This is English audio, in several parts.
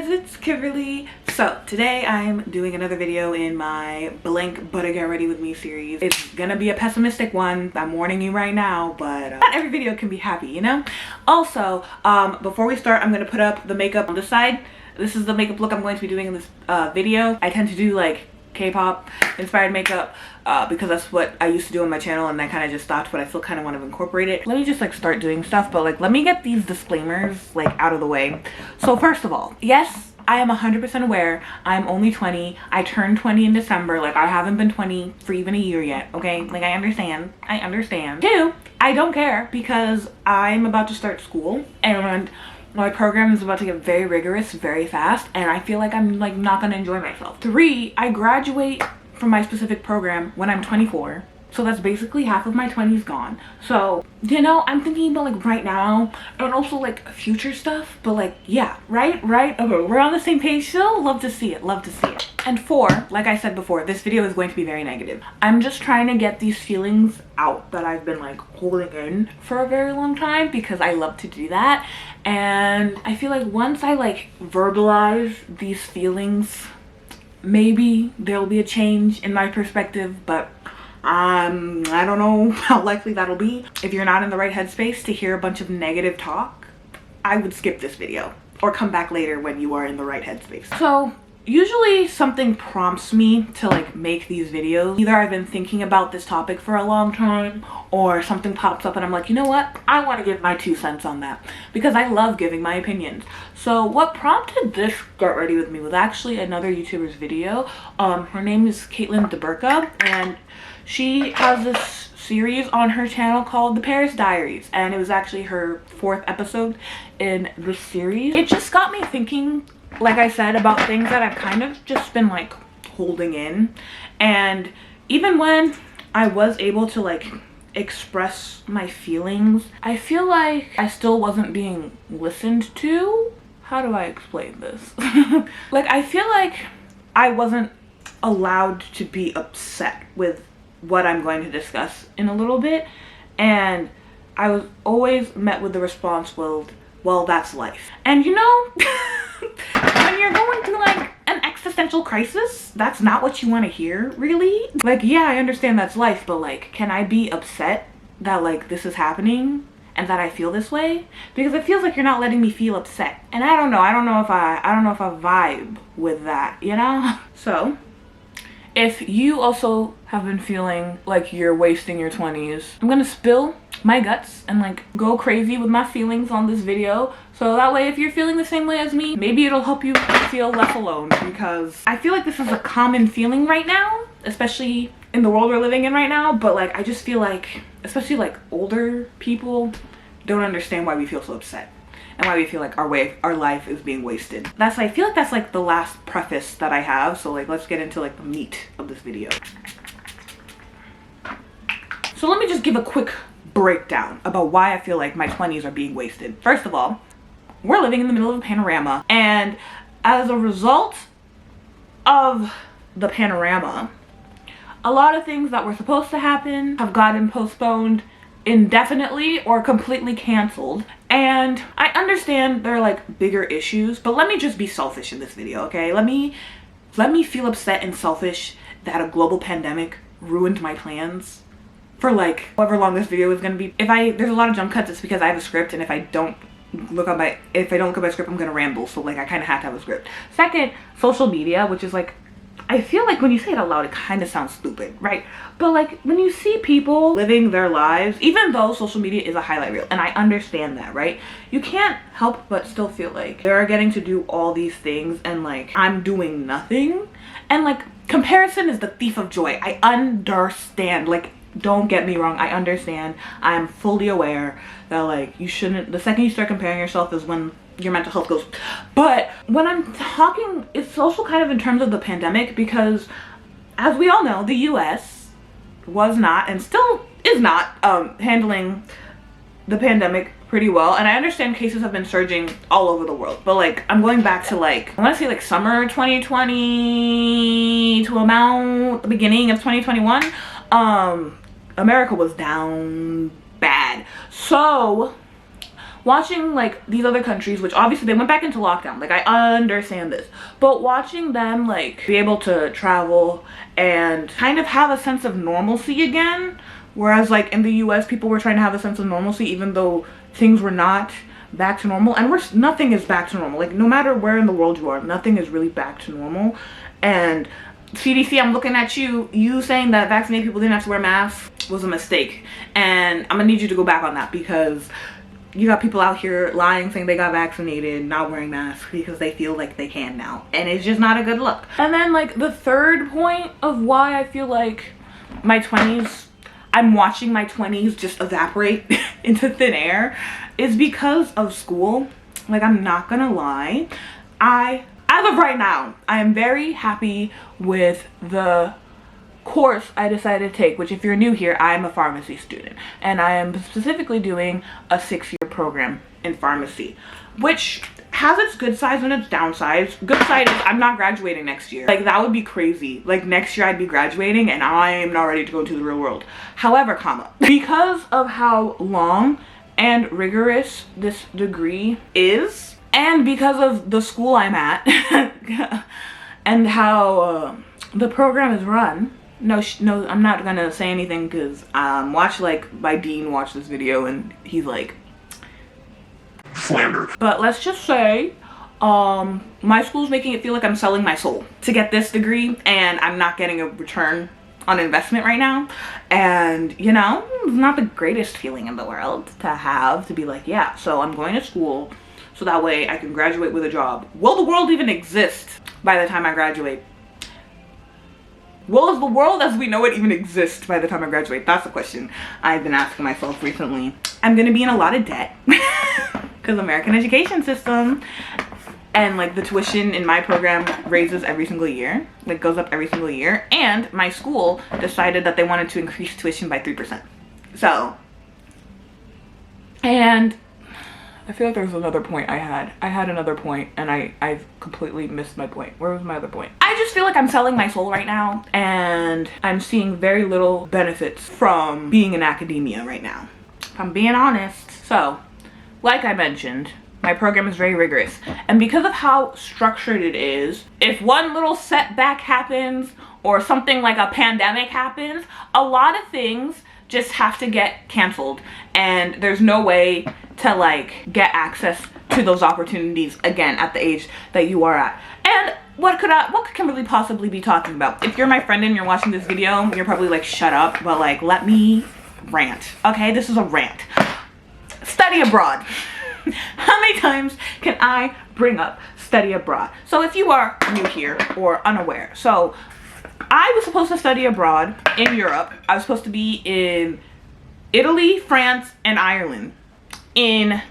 guys, it's Kimberly. So today I'm doing another video in my blank but a get ready with me series. It's gonna be a pessimistic one, I'm warning you right now, but not every video can be happy, you know? Also, before we start, I'm gonna put up the makeup on this side. This is the makeup look I'm going to be doing in this video. I tend to do like K-pop inspired makeup because that's what I used to do on my channel, and I kind of just stopped, but I still kind of want to incorporate it. Let me just like start doing stuff, but like let me get these disclaimers like out of the way. So first of all, yes, I am 100% aware I'm only 20. I turned 20 in December. Like I haven't been 20 for even a year yet, okay? Like I understand. Two, I don't care because I'm about to start school and my program is about to get very rigorous very fast, and I feel like I'm like not gonna enjoy myself. 3, I graduate from my specific program when I'm 24, so that's basically half of my 20s gone. So you know, I'm thinking about like right now and also like future stuff, but like yeah, right, okay, we're on the same page still. Love to see it. And 4, like I said before, this video is going to be very negative. I'm just trying to get these feelings out that I've been like holding in for a very long time, because I love to do that. And I feel like once I like verbalize these feelings, maybe there'll be a change in my perspective, but I don't know how likely that'll be. If you're not in the right headspace to hear a bunch of negative talk, I would skip this video or come back later when you are in the right headspace. So usually something prompts me to like make these videos. Either I've been thinking about this topic for a long time, or something pops up and I'm like, you know what, I want to give my 2 cents on that, because I love giving my opinions. So what prompted this Get Ready With Me was actually another YouTuber's video. Her name is Caitlin DeBurka, and she has this series on her channel called The Paris Diaries, and it was actually her 4th episode in this series. It just got me thinking, like I said, about things that I've kind of just been like holding in. And even when I was able to like express my feelings, I feel like I still wasn't being listened to. How do I explain this? Like I feel like I wasn't allowed to be upset with what I'm going to discuss in a little bit, and I was always met with the response, well that's life. And you know, when you're going through like an existential crisis, that's not what you want to hear, really. Like yeah, I understand that's life, but like can I be upset that like this is happening and that I feel this way? Because it feels like you're not letting me feel upset, and I don't know if I vibe with that, you know? So if you also have been feeling like you're wasting your 20s, I'm gonna spill my guts and like go crazy with my feelings on this video, so that way if you're feeling the same way as me, maybe it'll help you feel less alone. Because I feel like this is a common feeling right now, especially in the world we're living in right now, but like I just feel like especially like older people don't understand why we feel so upset and why we feel like our life is being wasted. I feel like that's like the last preface that I have, so like let's get into like the meat of this video. So let me just give a quick breakdown about why I feel like my 20s are being wasted. First of all, we're living in the middle of a panorama, and as a result of the panorama, a lot of things that were supposed to happen have gotten postponed indefinitely or completely canceled. And I understand there are like bigger issues, but let me just be selfish in this video, okay? Let me feel upset and selfish that a global pandemic ruined my plans for like however long this video is gonna be. There's a lot of jump cuts, it's because I have a script, and if I don't look at my script, I'm gonna ramble, so like I kind of have to have a script. Second, social media, which is like, I feel like when you say it out loud, it kind of sounds stupid, right? But like when you see people living their lives, even though social media is a highlight reel, and I understand that, right? You can't help but still feel like they're getting to do all these things and like I'm doing nothing. And like comparison is the thief of joy. I understand, like don't get me wrong, I understand. I'm fully aware that like you shouldn't, the second you start comparing yourself is when your mental health goes. But when I'm talking, it's also kind of in terms of the pandemic, because as we all know, the US was not and still is not handling the pandemic pretty well. And I understand cases have been surging all over the world, but like I'm going back to like I want to say like summer 2020 to about the beginning of 2021. America was down bad. So watching like these other countries, which obviously they went back into lockdown, like I understand this, but watching them like be able to travel and kind of have a sense of normalcy again, whereas like in the US people were trying to have a sense of normalcy even though things were not back to normal, and nothing is back to normal. Like no matter where in the world you are, nothing is really back to normal. And CDC, I'm looking at you saying that vaccinated people didn't have to wear masks was a mistake, and I'm gonna need you to go back on that, because you got people out here lying, saying they got vaccinated, not wearing masks because they feel like they can now, and it's just not a good look. And then like the third point of why I feel like my 20s, I'm watching my 20s just evaporate into thin air, is because of school. Like I'm not gonna lie, as of right now, I am very happy with the course I decided to take, which if you're new here, I'm a pharmacy student, and I am specifically doing a 6-year program in pharmacy, which has its good sides and its downsides. Good side is I'm not graduating next year. Like that would be crazy. Like next year I'd be graduating and I'm not ready to go into the real world. However, because of how long and rigorous this degree is, and because of the school I'm at and how the program is run, no, I'm not gonna say anything, because watch, like my dean watched this video and he's like slandered. But let's just say my school's making it feel like I'm selling my soul to get this degree, and I'm not getting a return on investment right now. And you know, it's not the greatest feeling in the world to have, to be like, yeah, so I'm going to school so that way I can graduate with a job. Will the world even exist by the time I graduate? Will the world as we know it even exist by the time I graduate? That's the question I've been asking myself recently. I'm gonna be in a lot of debt because American education system, and like the tuition in my program raises every single year, like goes up every single year, and my school decided that they wanted to increase tuition by 3%. So, and I feel like there was another point I had another point, and I've completely missed my point. Where was my other point? I just feel like I'm selling my soul right now, and I'm seeing very little benefits from being in academia right now, if I'm being honest. So, like I mentioned, my program is very rigorous, and because of how structured it is, if one little setback happens or something like a pandemic happens, a lot of things just have to get canceled, and there's no way to like get access to those opportunities again at the age that you are at. And what can really possibly be talking about? If you're my friend and you're watching this video, you're probably like, shut up, but like, let me rant, okay? This is a rant. Study abroad. How many times can I bring up study abroad? So if you are new here or unaware, so I was supposed to study abroad in Europe. I was supposed to be in Italy, France, and Ireland in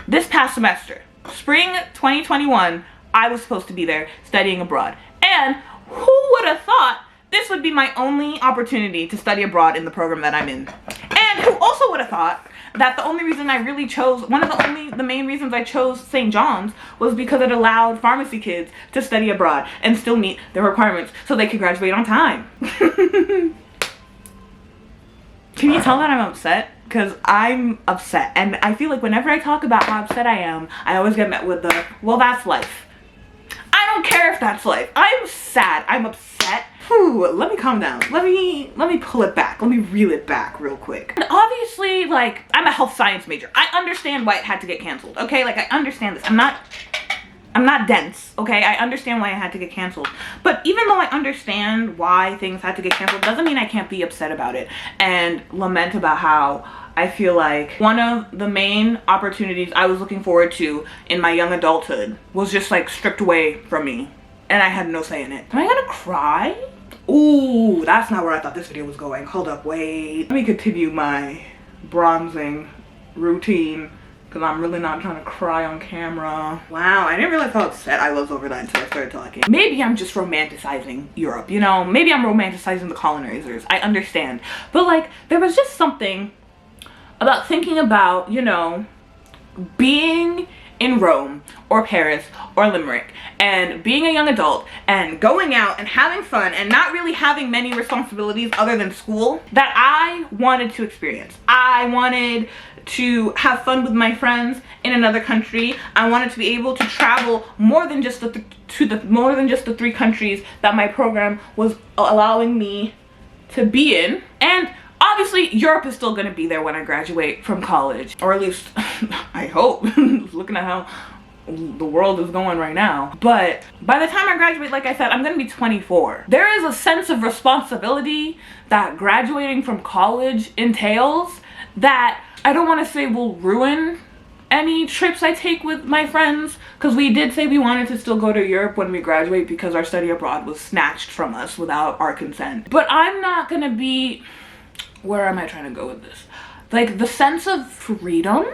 this past semester. Spring 2021, I was supposed to be there studying abroad. And who would have thought this would be my only opportunity to study abroad in the program that I'm in? And who also would have thought that the only reason I really chose, the main reasons I chose St. John's was because it allowed pharmacy kids to study abroad and still meet the requirements so they could graduate on time. Can you tell that I'm upset? Because I'm upset, and I feel like whenever I talk about how upset I am, I always get met with the, well, that's life. I don't care if that's life. I'm sad. I'm upset. Whew, let me calm down. Let me pull it back. Let me reel it back real quick. And obviously, like, I'm a health science major. I understand why it had to get canceled, okay? Like, I understand this. I'm not dense, okay? I understand why it had to get canceled. But even though I understand why things had to get canceled, doesn't mean I can't be upset about it and lament about how I feel like one of the main opportunities I was looking forward to in my young adulthood was just like stripped away from me, and I had no say in it. Am I gonna cry? Ooh, that's not where I thought this video was going. Hold up, wait. Let me continue my bronzing routine, because I'm really not trying to cry on camera. Wow, I didn't realize how upset I was over that until I started talking. Maybe I'm just romanticizing Europe, you know? Maybe I'm romanticizing the colonizers. I understand. But like, there was just something about thinking about, you know, being in Rome or Paris or Limerick and being a young adult and going out and having fun and not really having many responsibilities other than school that I wanted to experience. I wanted to have fun with my friends in another country. I wanted to be able to travel more than just the 3 countries that my program was allowing me to be in. And obviously Europe is still going to be there when I graduate from college, or at least I hope, looking at how the world is going right now. But by the time I graduate, like I said, I'm going to be 24. There is a sense of responsibility that graduating from college entails that I don't want to say will ruin any trips I take with my friends, because we did say we wanted to still go to Europe when we graduate because our study abroad was snatched from us without our consent. But I'm not gonna be, where am I trying to go with this? Like the sense of freedom,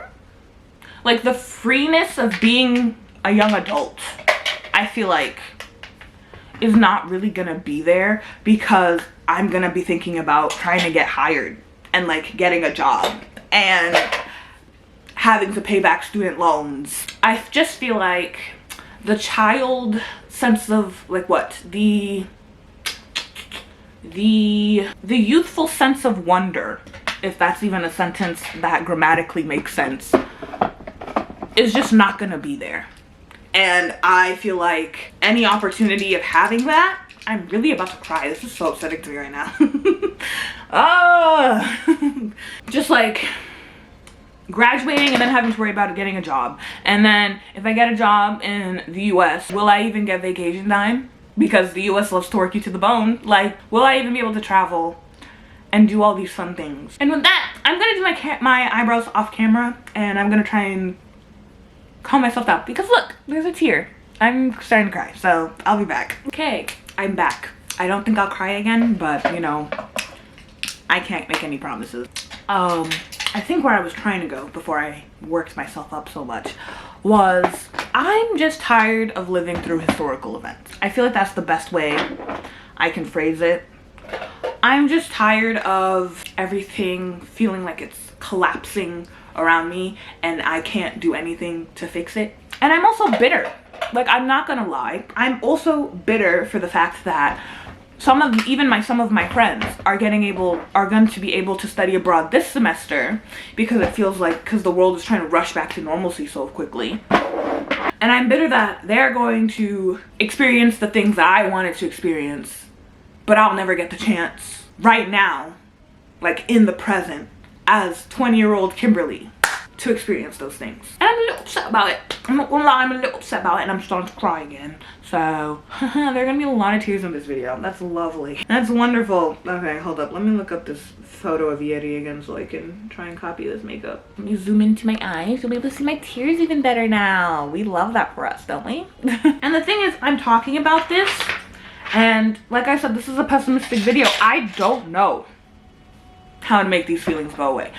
like the freeness of being a young adult, I feel like is not really gonna be there, because I'm gonna be thinking about trying to get hired and like getting a job and having to pay back student loans. I just feel like the child sense of like the youthful sense of wonder, if that's even a sentence that grammatically makes sense, is just not gonna be there. And I feel like any opportunity of having that, I'm really about to cry. This is so upsetting to me right now. Just like graduating and then having to worry about getting a job. And then if I get a job in the US, will I even get vacation time? Because the US loves to work you to the bone. Like, will I even be able to travel and do all these fun things? And with that, I'm gonna do my eyebrows off camera, and I'm gonna try and calm myself down, because look, there's a tear. I'm starting to cry, so I'll be back. Okay, I'm back. I don't think I'll cry again, but you know, I can't make any promises. I think where I was trying to go before I worked myself up so much was, I'm just tired of living through historical events. I feel like that's the best way I can phrase it. I'm just tired of everything feeling like it's collapsing around me and I can't do anything to fix it. And I'm also bitter. Like, I'm not gonna lie, I'm also bitter for the fact that some of my friends are going to be able to study abroad this semester, because it feels like, because the world is trying to rush back to normalcy so quickly. And I'm bitter that they're going to experience the things that I wanted to experience, but I'll never get the chance right now, like in the present, as 20-year-old Kimberly, to experience those things. And I'm a little upset about it. I'm not gonna lie, I'm a little upset about it, and I'm starting to cry again. So, there are gonna be a lot of tears in this video. That's lovely. That's wonderful. Okay, hold up. Let me look up this photo of Yeti again so I can try and copy this makeup. Let me zoom into my eyes. You'll be able to see my tears even better now. We love that for us, don't we? And the thing is, I'm talking about this, and like I said, this is a pessimistic video. I don't know how to make these feelings go away.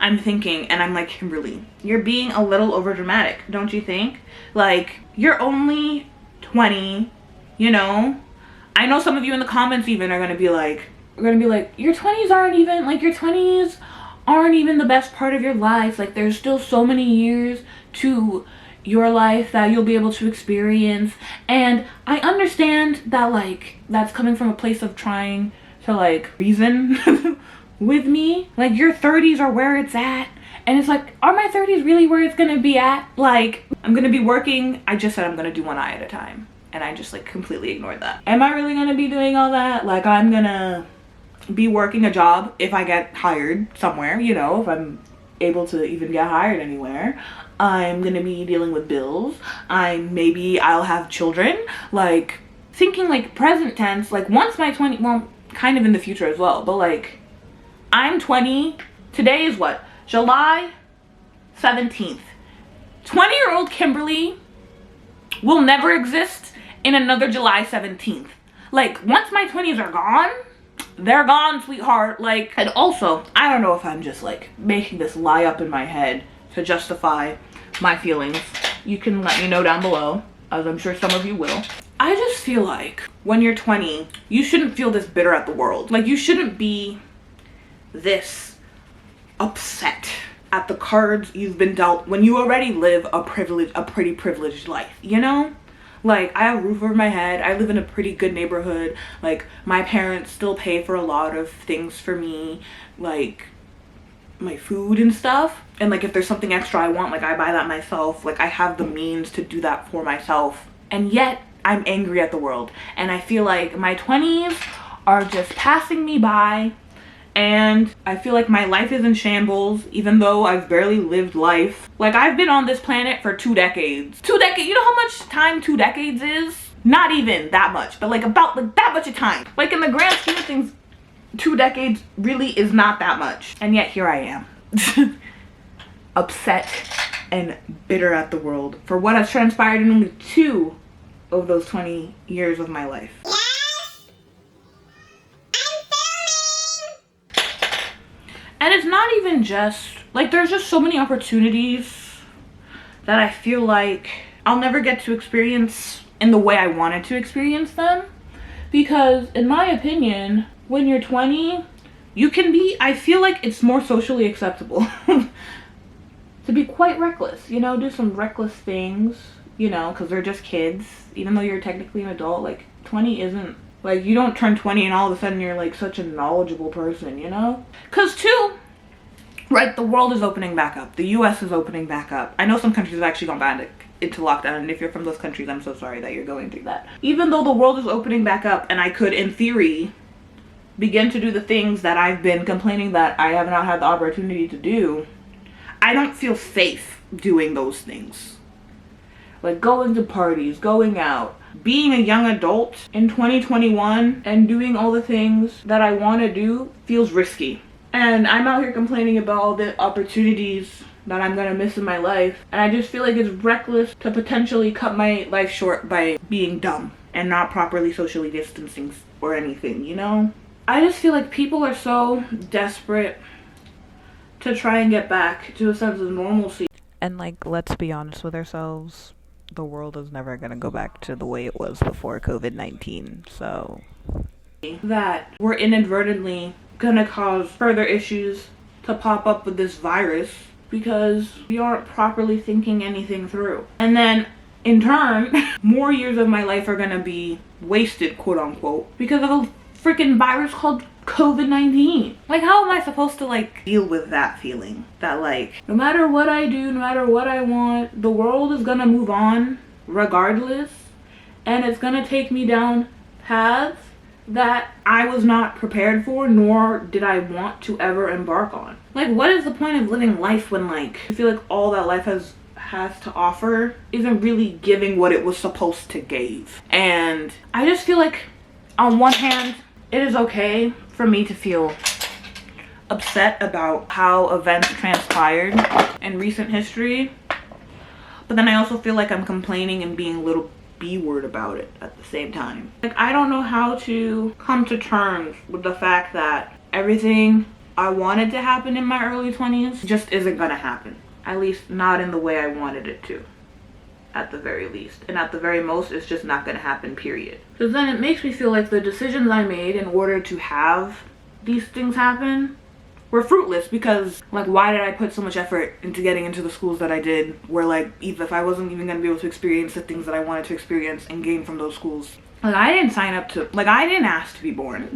I'm thinking, and I'm like, Kimberly, you're being a little over dramatic, don't you think? Like, you're only 20, you know? I know some of you in the comments even are gonna be like, your 20s aren't even the best part of your life. Like, there's still so many years to your life that you'll be able to experience. And I understand that, like, that's coming from a place of trying to, like, reason with me. Like, your 30s are where it's at, and it's like, are my 30s really where it's gonna be at? Like, I'm gonna be working. I just said I'm gonna do one eye at a time, and I just like completely ignored that. Am I really gonna be doing all that? Like, I'm gonna be working a job if I get hired somewhere, you know, if I'm able to even get hired anywhere. I'm gonna be dealing with bills. Maybe I'll have children. Like, thinking like present tense, like once my 20, well, kind of in the future as well, but like, I'm 20. Today is what? July 17th. 20-year-old Kimberly will never exist in another July 17th. Like, once my 20s are gone, they're gone, sweetheart. Like, and also, I don't know if I'm just like making this lie up in my head to justify my feelings. You can let me know down below, as I'm sure some of you will. I just feel like when you're 20, you shouldn't feel this bitter at the world. Like, you shouldn't be this upset at the cards you've been dealt when you already live a pretty privileged life, you know? Like, I have a roof over my head. I live in a pretty good neighborhood. Like, my parents still pay for a lot of things for me. Like, my food and stuff. And like if there's something extra I want, like I buy that myself. Like I have the means to do that for myself. And yet I'm angry at the world. And I feel like my 20s are just passing me by. And I feel like my life is in shambles, even though I've barely lived life. Like I've been on this planet for 2 decades. 2 decades, you know how much time 2 decades is? Not even that much, but like about like that much of time. Like in the grand scheme of things, 2 decades really is not that much. And yet here I am. Upset and bitter at the world for what has transpired in only 2 of those 20 years of my life. And it's not even just, like there's just so many opportunities that I feel like I'll never get to experience in the way I wanted to experience them. Because in my opinion, when you're 20, you can be, I feel like it's more socially acceptable to be quite reckless, you know, do some reckless things, you know, because they're just kids. Even though you're technically an adult, like 20 isn't, like you don't turn 20 and all of a sudden you're like such a knowledgeable person, you know? Because too, right, the world is opening back up. The US is opening back up. I know some countries have actually gone back into lockdown, and if you're from those countries, I'm so sorry that you're going through that. Even though the world is opening back up and I could, in theory, begin to do the things that I've been complaining that I have not had the opportunity to do, I don't feel safe doing those things. Like going to parties, going out, being a young adult in 2021 and doing all the things that I want to do feels risky. And I'm out here complaining about all the opportunities that I'm gonna miss in my life. And I just feel like it's reckless to potentially cut my life short by being dumb and not properly socially distancing or anything, you know? I just feel like people are so desperate to try and get back to a sense of normalcy. And like, let's be honest with ourselves, the world is never gonna go back to the way it was before COVID-19. So that we're inadvertently gonna cause further issues to pop up with this virus because we aren't properly thinking anything through. And then in turn, more years of my life are gonna be wasted, quote unquote, because of a freaking virus called COVID-19. Like, how am I supposed to like deal with that feeling that like no matter what I do, no matter what I want, the world is gonna move on regardless, and it's gonna take me down paths that I was not prepared for, nor did I want to ever embark on. Like, what is the point of living life when like I feel like all that life has to offer isn't really giving what it was supposed to give? And I just feel like on one hand, it is okay for me to feel upset about how events transpired in recent history, but then I also feel like I'm complaining and being a little B-word about it at the same time. Like, I don't know how to come to terms with the fact that everything I wanted to happen in my early 20s just isn't gonna happen. At least not in the way I wanted it to, at the very least. And at the very most, it's just not gonna happen, period. Because then it makes me feel like the decisions I made in order to have these things happen were fruitless, because like, why did I put so much effort into getting into the schools that I did, where like, even if I wasn't even gonna be able to experience the things that I wanted to experience and gain from those schools? Like, I didn't sign up to, like, I didn't ask to be born.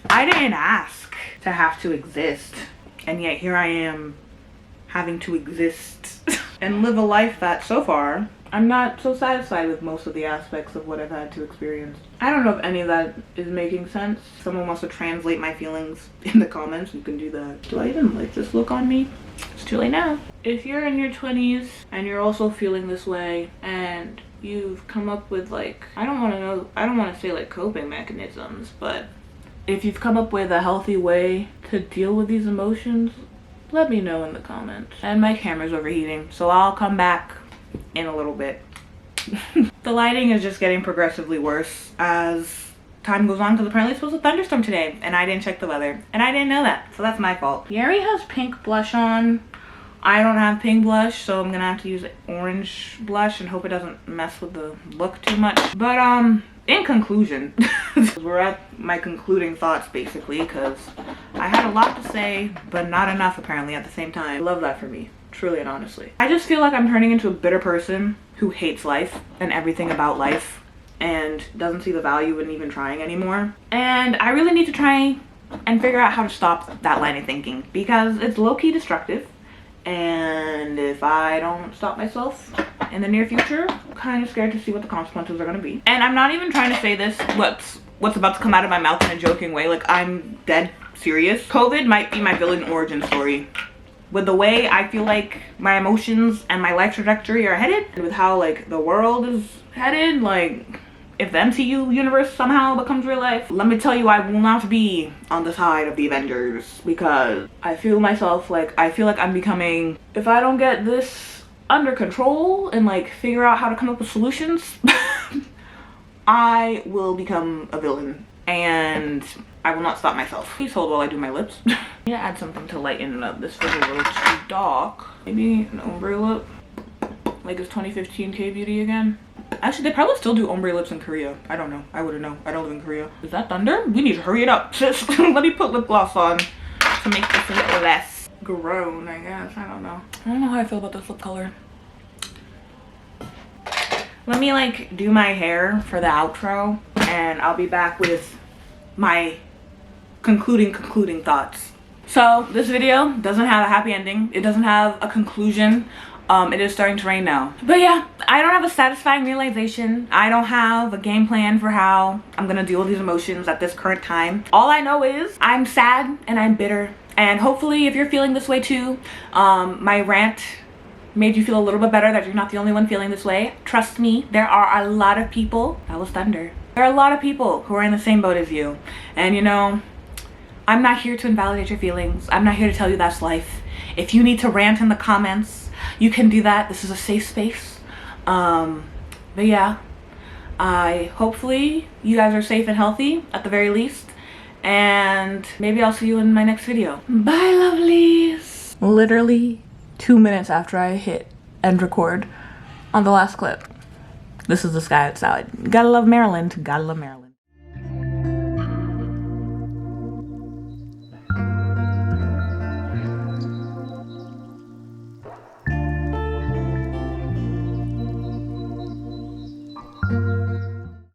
I didn't ask to have to exist, and yet here I am having to exist and live a life that so far I'm not so satisfied with most of the aspects of what I've had to experience. I don't know if any of that is making sense. If someone wants to translate my feelings in the comments, you can do that. Do I even like this look on me? It's too late now. If you're in your 20s and you're also feeling this way, and you've come up with like, I don't want to say like coping mechanisms, but if you've come up with a healthy way to deal with these emotions, let me know in the comments. And my camera's overheating, so I'll come back in a little bit. The lighting is just getting progressively worse as time goes on, because apparently it's supposed to thunderstorm today and I didn't check the weather and I didn't know that, so that's my fault. Youre has pink blush on. I don't have pink blush, so I'm gonna have to use orange blush and hope it doesn't mess with the look too much. But in conclusion, we're at my concluding thoughts basically, because I had a lot to say but not enough apparently at the same time. I love that for me, truly and honestly. I just feel like I'm turning into a bitter person who hates life and everything about life and doesn't see the value in even trying anymore. And I really need to try and figure out how to stop that line of thinking, because it's low-key destructive. And if I don't stop myself in the near future, I'm kind of scared to see what the consequences are going to be. And I'm not even trying to say this, what's about to come out of my mouth in a joking way. Like, I'm dead serious. COVID might be my villain origin story. With the way I feel like my emotions and my life trajectory are headed, and with how like the world is headed, like if the MCU universe somehow becomes real life, let me tell you, I will not be on the side of the Avengers, because I feel myself like, I feel like I'm becoming, if I don't get this under control and like figure out how to come up with solutions, I will become a villain, and I will not stop myself. Please hold while I do my lips. I'm gonna add something to lighten it up. This feels a little too dark. Maybe an ombre lip, like it's 2015 K-beauty again. Actually, they probably still do ombre lips in Korea. I don't know. I wouldn't know. I don't live in Korea. Is that thunder? We need to hurry it up, sis. Let me put lip gloss on to make this a little less grown, I guess. I don't know. I don't know how I feel about this lip color. Let me like do my hair for the outro, and I'll be back with my concluding thoughts. So this video doesn't have a happy ending. It doesn't have a conclusion. It is starting to rain now. But yeah, I don't have a satisfying realization. I don't have a game plan for how I'm gonna deal with these emotions at this current time. All I know is I'm sad and I'm bitter. And hopefully if you're feeling this way too, my rant made you feel a little bit better that you're not the only one feeling this way. Trust me, there are a lot of people, that was thunder. There are a lot of people who are in the same boat as you. And you know, I'm not here to invalidate your feelings. I'm not here to tell you that's life. If you need to rant in the comments, you can do that. This is a safe space. But yeah, hopefully you guys are safe and healthy at the very least. And maybe I'll see you in my next video. Bye, lovelies. Literally 2 minutes after I hit end record on the last clip. This is the sky outside. Gotta love Maryland. Gotta love Maryland.